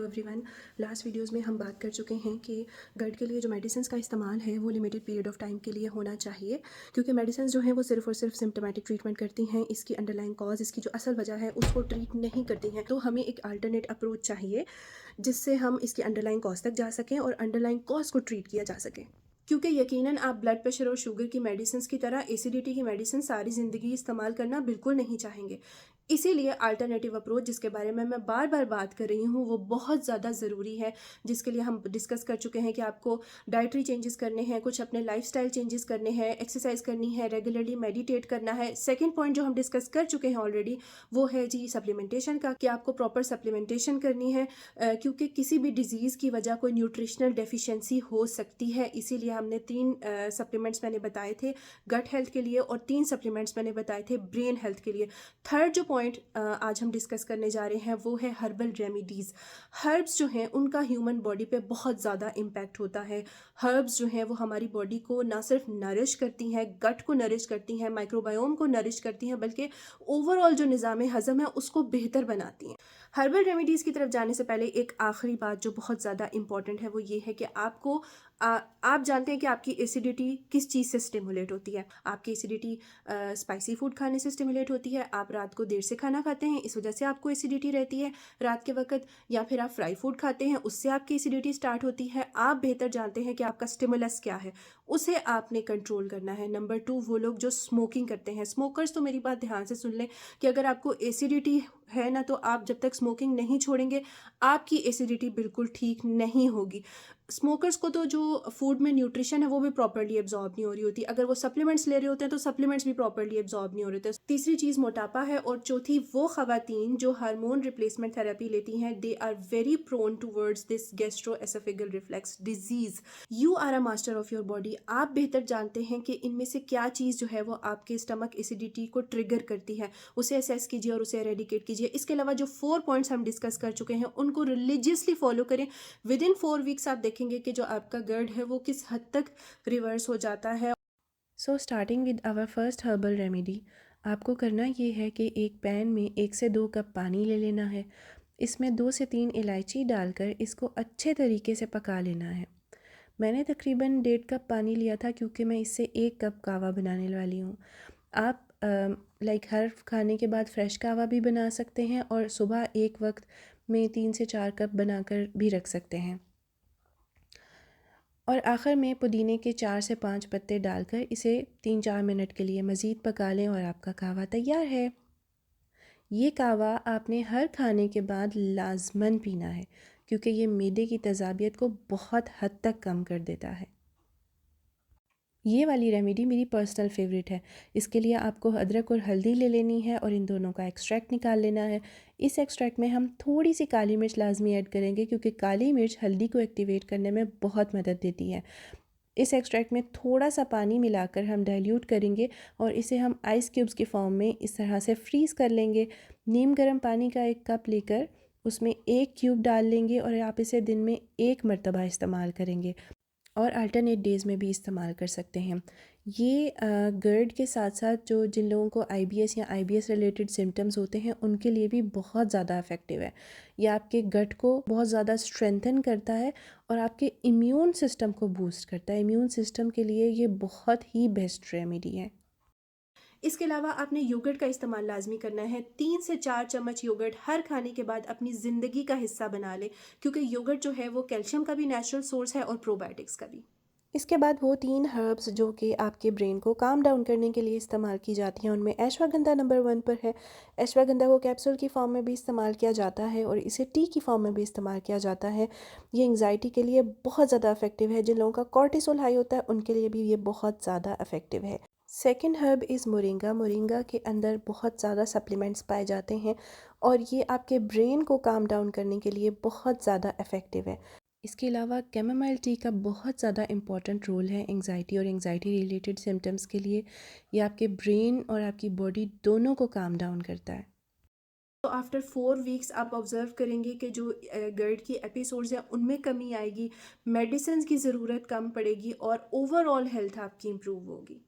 Everyone. Last videos में हम बात कर चुके हैं कि GERD के लिए जो मेडिसिन का इस्तेमाल है वो लिमिटेड पीरियड ऑफ टाइम के लिए होना चाहिए, क्योंकि मेडिसिन जो हैं वो सिर्फ और सिर्फ सिम्टोमेटिक ट्रीटमेंट करती हैं, इसकी अंडरलाइन कॉज, इसकी जो असल वजह है उसको ट्रीट नहीं करती हैं। तो हमें एक अल्टरनेट अप्रोच चाहिए जिससे हम इसकी अंडरलाइन कॉज तक जा सकें और अंडरलाइन कॉज को ट्रीट किया जा सके। क्योंकि यकीनन आप ब्लड प्रेशर और शुगर की मेडिसिन की तरह एसिडिटी की मेडिसिन सारी ज़िंदगी इस्तेमाल करना बिल्कुल नहीं चाहेंगे। इसीलिए अल्टरनेटिव अप्रोच जिसके बारे में मैं बार बार बात कर रही हूँ वो बहुत ज़्यादा ज़रूरी है, जिसके लिए हम डिस्कस कर चुके हैं कि आपको डाइटरी चेंजेस करने हैं, कुछ अपने लाइफस्टाइल चेंजेस करने हैं, एक्सरसाइज करनी है, रेगुलरली मेडिटेट करना है। सेकेंड पॉइंट जो हम डिस्कस कर चुके हैं ऑलरेडी वो है जी सप्लीमेंटेशन का, कि आपको प्रॉपर सप्लीमेंटेशन करनी है, क्योंकि किसी भी डिजीज़ की वजह कोई न्यूट्रिशनल डेफिशिएंसी हो सकती है। इसीलिए हमने 3 सप्लीमेंट्स मैंने बताए थे गट हेल्थ के लिए और 3 सप्लीमेंट्स मैंने बताए थे ब्रेन हेल्थ के लिए। थर्ड जो पॉइंट आज हम डिस्कस करने जा रहे हैं वो है हर्बल रेमेडीज़। हर्ब्स जो हैं उनका ह्यूमन बॉडी पे बहुत ज़्यादा इम्पैक्ट होता है। हर्ब्स जो हैं वो हमारी बॉडी को ना सिर्फ नरिश करती हैं, गट को नरिश करती हैं, माइक्रोबायोम को नरिश करती हैं, बल्कि ओवरऑल जो निज़ाम हज़म है उसको बेहतर बनाती हैं। हर्बल रेमेडीज़ की तरफ जाने से पहले एक आखिरी बात जो बहुत ज़्यादा इंपॉर्टेंट है वो ये है कि आपको आप जानते हैं कि आपकी एसिडिटी किस चीज़ से स्टिमुलेट होती है। आपकी एसिडिटी स्पाइसी फूड खाने से स्टिमुलेट होती है। आप रात को देर से खाना खाते हैं, इस वजह से आपको एसिडिटी रहती है रात के वक्त, या फिर आप फ्राई फूड खाते हैं, उससे आपकी एसिडिटी स्टार्ट होती है। आप बेहतर जानते हैं कि आपका स्टिमुलस क्या है, उसे आपने कंट्रोल करना है। नंबर 2, वो लोग जो स्मोकिंग करते हैं, स्मोकर्स तो मेरी बात ध्यान से सुन लें कि अगर आपको एसिडिटी है ना, तो आप जब तक स्मोकिंग नहीं छोड़ेंगे आपकी एसिडिटी बिल्कुल ठीक नहीं होगी। स्मोकर्स को तो जो फूड में न्यूट्रिशन है वो भी प्रॉपर्ली एब्जॉर्ब नहीं हो रही होती। अगर वो सप्लीमेंट्स ले रहे होते हैं तो सप्लीमेंट्स भी प्रॉपर्ली एब्जॉर्ब नहीं हो रहे थे। तीसरी चीज़ मोटापा है, और चौथी वो ख़वातीन जो हार्मोन रिप्लेसमेंट थेरेपी लेती हैं, they are very prone towards this gastroesophageal reflex disease. You are a master of your body. आप बेहतर जानते हैं कि इनमें से क्या चीज़ जो है वो आपके स्टमक एसिडिटी को ट्रिगर करती है। उसे असेस कीजिए और उसे एरेडिकेट कीजिए। इसके अलावा जो 4 पॉइंट्स हम डिस्कस कर चुके हैं उनको रिलीजियसली फॉलो करें। विद इन 4 वीक्स आप देखेंगे कि जो आपका GERD है वो किस हद तक रिवर्स हो जाता है। So starting with our first herbal remedy, आपको करना ये है कि एक पैन में 1 से 2 कप पानी ले लेना है। इसमें 2 से 3 इलायची डालकर इसको अच्छे तरीके से पका लेना है। मैंने तकरीबन 1.5 कप पानी लिया था, क्योंकि मैं इससे 1 कप कावा बनाने वाली हूँ। आप हर खाने के बाद फ्रेश कावा भी बना सकते हैं और सुबह एक वक्त में 3 से 4 कप बनाकर भी रख सकते हैं। और आखिर में पुदीने के 4 से 5 पत्ते डालकर इसे 3-4 मिनट के लिए मज़ीद पका लें और आपका कावा तैयार है। ये कावा आपने हर खाने के बाद लाजमन पीना है, क्योंकि ये मैदे की तेज़ाबियत को बहुत हद तक कम कर देता है। ये वाली रेमेडी मेरी पर्सनल फेवरेट है। इसके लिए आपको अदरक और हल्दी ले लेनी है और इन दोनों का एक्सट्रैक्ट निकाल लेना है। इस एक्सट्रैक्ट में हम थोड़ी सी काली मिर्च लाजमी ऐड करेंगे, क्योंकि काली मिर्च हल्दी को एक्टिवेट करने में बहुत मदद देती है। इस एक्सट्रैक्ट में थोड़ा सा पानी मिलाकर हम डाइल्यूट करेंगे और इसे हम आइस क्यूब्स के फॉर्म में इस तरह से फ्रीज़ कर लेंगे। नीम गर्म पानी का 1 कप लेकर उसमें 1 क्यूब डाल लेंगे और आप इसे दिन में 1 मरतबा इस्तेमाल करेंगे और अल्टरनेट डेज़ में भी इस्तेमाल कर सकते हैं। ये GERD के साथ साथ जो जिन लोगों को IBS या IBS रिलेटेड सिम्टम्स होते हैं उनके लिए भी बहुत ज़्यादा इफ़ेक्टिव है। ये आपके गट को बहुत ज़्यादा स्ट्रेंथन करता है और आपके इम्यून सिस्टम को बूस्ट करता है। इम्यून सिस्टम के लिए ये बहुत ही बेस्ट रेमेडी है। इसके अलावा आपने योगर्ट का इस्तेमाल लाजमी करना है। 3 से 4 चम्मच योगर्ट हर खाने के बाद अपनी ज़िंदगी का हिस्सा बना लें, क्योंकि योगर्ट जो है वो कैल्शियम का भी नेचुरल सोर्स है और प्रोबायोटिक्स का भी। इसके बाद वो 3 हर्ब्स जो कि आपके ब्रेन को काम डाउन करने के लिए इस्तेमाल की जाती हैं, उनमें अश्वगंधा नंबर 1 पर है। अश्वगंधा को कैप्सूल की फॉर्म में भी इस्तेमाल किया जाता है और इसे टी की फॉर्म में भी इस्तेमाल किया जाता है। ये एंग्जाइटी के लिए बहुत ज़्यादा इफेक्टिव है। जिन लोगों का कॉर्टिसोल हाई होता है उनके लिए भी ये बहुत ज़्यादा इफेक्टिव है। Second herb is moringa. Moringa के अंदर बहुत ज़्यादा सप्लीमेंट्स पाए जाते हैं और ये आपके ब्रेन को काम डाउन करने के लिए बहुत ज़्यादा इफेक्टिव है। इसके अलावा कैमोमाइल टी का बहुत ज़्यादा इंपॉर्टेंट रोल है एंग्जाइटी और एंग्जाइटी रिलेटेड सिम्टम्स के लिए। ये आपके ब्रेन और आपकी बॉडी दोनों को काम डाउन करता है। तो आफ्टर 4 वीक्स आप ऑब्ज़र्व करेंगे कि जो GERD की एपिसोड्स हैं उनमें कमी आएगी, मेडिसिन की ज़रूरत कम पड़ेगी और ओवरऑल हेल्थ आपकी इम्प्रूव होगी।